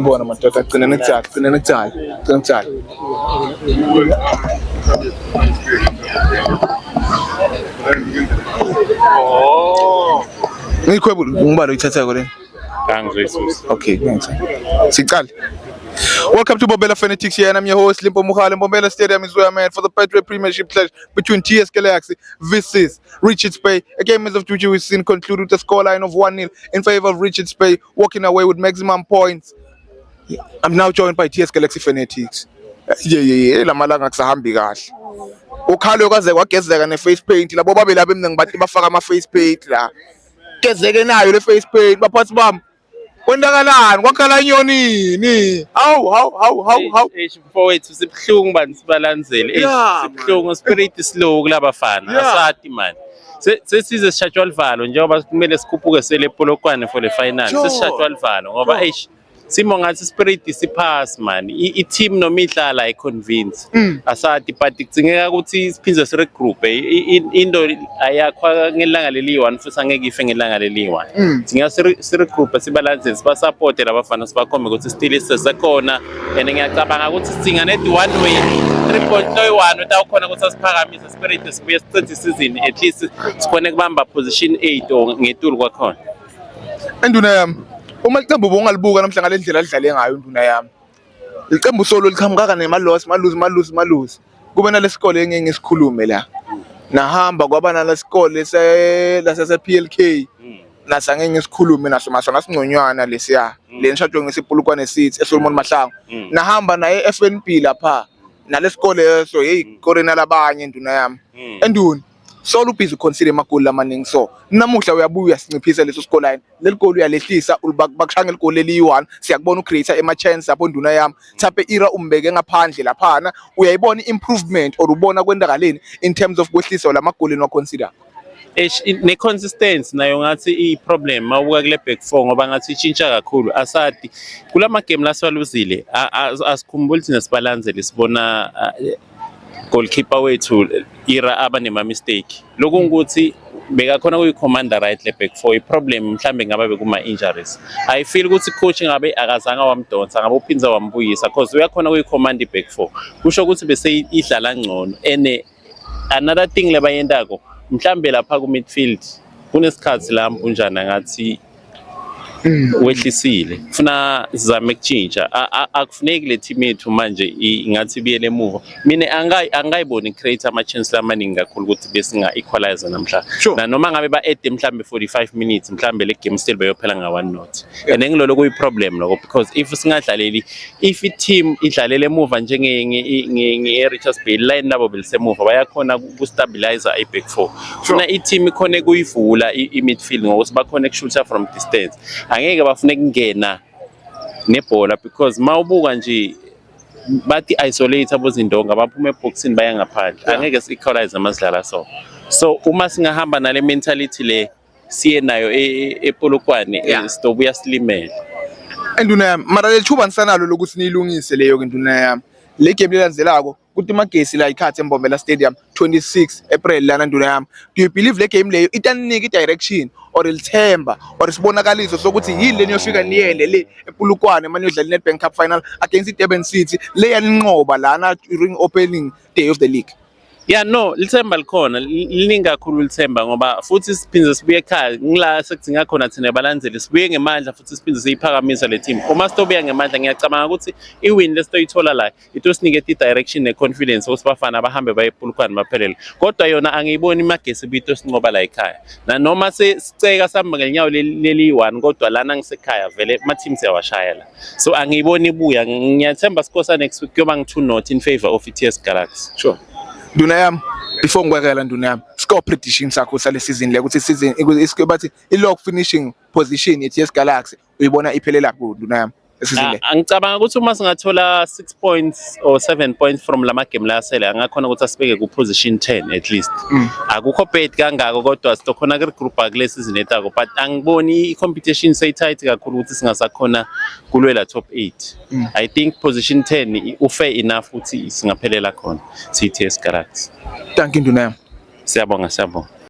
Sanibona madoda agcina nekutshala. Oh. Ngikhwebo ngibalo ithatha ko le. Okay, thanks. Siqale. Welcome to Mbombela Fanatics here, and I'm your host Limpo Mukhale. Mbombela Stadium is where I'm at for the Patriot Premiership clash between TS Galaxy versus Richards Bay. A game as of which we've seen conclude with a scoreline of 1-0 in favor of Richards Bay, walking away with maximum points. I'm now joined by TS Galaxy Fanatics. Yeah, la malanga kusahambi kahle. Ukhalo kaze kwagezeka ne face paint labo babeli abemnengi bathi bafaka ama face paint la. Gezeke nayo le face paint baphathi bami. Kwendakalani kwakhala inyonini how mfowethu sibhlungu bani sibalandzele sibhlungu spirit slow kulabafana asati man sesize sishajwa livalo njengoba kumele sikhuphuke sele Polokwane for the final sesishajwa livalo ngoba simo ngathi spirit sipass man i-team noma idlala ayconvince asati but kudzingeka ukuthi siphindze siregroup into ayakho ngelanga leli1 futhi angeke ife ngelanga leli1 sidinga siregroup sibalandzele sibasupport labafana sibakhombe ukuthi still sisekhona and ngiyacabanga ukuthi sidinga net one way 3.1 utawukhona ukuthi asiphakamise spirit sibuye sicede season at least sikhone kubamba position 8 or ngetulu kwakhona Enduna yami uma licembu bongalibuka namhla ngalendlela lidlale ngayo induna yami licembu solo liqhamuka malose kube nalesikole engeke ngisikhulume la nahamba kwaba nalesikole lase PLK nasangeke ngisikhulume naso masona singconywana lesiya le nshadwe ngesipulukwane City eSolomon Mahlangu nahamba naye FNB lapha nalesikole so hey korena labanye induna yami enduna solo busy consider amagoli amaningi so namuhla uyabuya uyasinciphisa leso scoreline leli goli uyalehlisa bakushanga igoli eli1 siyakubona ucreator ema chance lapho nduna yami Thape Ira umbeke ngaphandle laphana uyayibona improvement or ubona kwendakaleni in terms of kwehlisa lamagoli no consider ne consistency nayo ngathi i-problem mawuka kule back four ngoba ngathi itshintsha kakhulu asadi kulama game laswaluzile asikhumbuli thina sibalandzele sibona goalkeeper wethu Ira aba nema mistake lokho ukuthi bekakhona kuyi-commander right le back four i-problem mhlambe ngaba bekuma injuries I feel ukuthi coach ngabe akazanga wamdonsa ngabe uphinza wambuyisa because uyakhona kuyi-command i-back four kusho ukuthi bese idlala ngcono and another thing lebayendako mhlambe lapha ku midfield kunesikhathi la mpunjana ngathi wehlisile ufuna sizame ukutshintsha akufuneki le team yethu manje ingathi biyele emuva mina angayiboni create ama chance lamaningi kakhulu ukuthi besinga equalize namhla na noma ngabe ba add mhlambe 45 minutes mhlambe le game still beyophela nga 1-0 and ngilolo kuyi problem lokho because if singadlaleli if i team idlalele emuva njenge Richards Bay line labo belisemuva bayakhona ukustabilize i back four funa i team ikhone kuyivula i midfield ngokuthi bakhone ukushoota from distance angeke bafune kungena nebhola because mawubuka nje bathi isolate abozindonga baphuma eboxini baya ngaphandle angeke si-equalize amadlala so uma singahamba nale mentality le siye nayo ePolokwane sizobuya silimele enduna yami mara lethuba nisanalo lokuthi nilungise leyo ke nduna yami le game lelandzelako kuthi magesi la ikhathi eMbombela Stadium 26 April lana nduna yami do you believe le game leyo itanika i-direction or ilithemba or sibonakaliso sokuthi yile niyofika niyende le ePolokwane manje udlala iNedbank Cup final against iDurban City le yaninqoba lana during opening day of the league Yeah no lithemba likhona liningi kakhulu lithemba ngoba futhi siphindze sibuye ekhaya ngila sekudinga khona thina balandzele sibuye ngemandla futhi siphindze siyiphakamisa le team uma sitobuya ngemandla ngiyacabanga ukuthi iwin lesitoyithola la itosinike i-direction ne-confidence ukuthi bafana bahambe baye ePolokwane baphelele kodwa yona angiyiboni imagesi bito sinqoba la ekhaya na noma siceka sihamba ngelinyawo leli1 kodwa lana ngisekhaya vele ama teams yawashaya la so angiyiboni ibuya ngiyathemba sikosa next week kuyoba ngi2-0 in favor of TS Galaxy sure nduna yami before ngikwekela nduna yami score prediction sakho sale season le ukuthi season bathi i-log finishing position ye TS Galaxy uyibona iphelela ku nduna yami season le angicabanga ukuthi uma singathola 6 points or 7 points from lama game la sele angakhona ukuthi asibeke ku position 10 at least akukho bad kangako kodwa sitokhona ku group akule season etako but angiboni i-competition say tight kakhulu ukuthi singasakhona kulwela top 8 I think position 10 ufair enough ukuthi singaphelela khona TS Galaxy thank you nduna yami siyabonga